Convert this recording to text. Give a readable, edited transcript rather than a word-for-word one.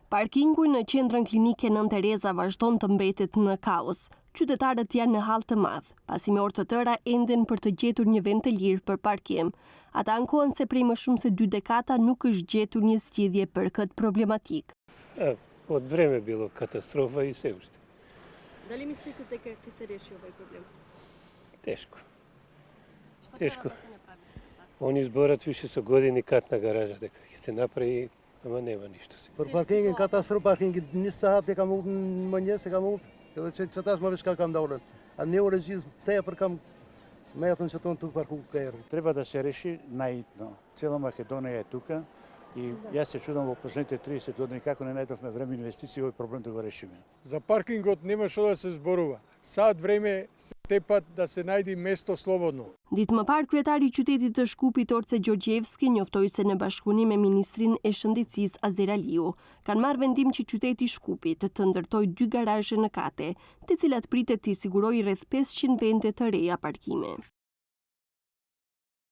Parkingu në qendrën klinike Nën Tereza vazhdon të mbetet në kaos. Qytetarët janë në hall të madh, pasi me orë të tëra enden për të gjetur një vend të lirë për parkim. Ata ankohen se prej më shumë se 2 dekada nuk është gjetur një zgjidhje për këtë problematik. Od време било катастрофа и се уште. Дали мислите дека ќе се реши овој проблем? Тешко. Тешко. Они зборат више со години катна гаража дека ќе се направи, ама нема ништо се. Për parkingin katastrof, parkingi një saat e kam u mëngjes e kam u, edhe që tash më vesh kam dalën. A ne u regjizm theja për kam метен që tonë të parku kërë. Треба да се реши наитно. Цела Македонија е тука и јас се чудам во последните 30 години како не најдовме време инвестиции овој проблем да го решиме. За паркингот нема што да се зборува. Саат време се тепат да се најди место слободно. Ditë më parë, kryetari i qytetit të Shkupit Orce Gjorgjevski njoftoi se në bashkëpunim me ministrin e shëndetësisë Azer Aliu kanë marrë vendim që qyteti i Shkupit të ndërtojë 2 garazhe në kate, të cilat pritet të sigurojë rreth 500 vende të reja parkime.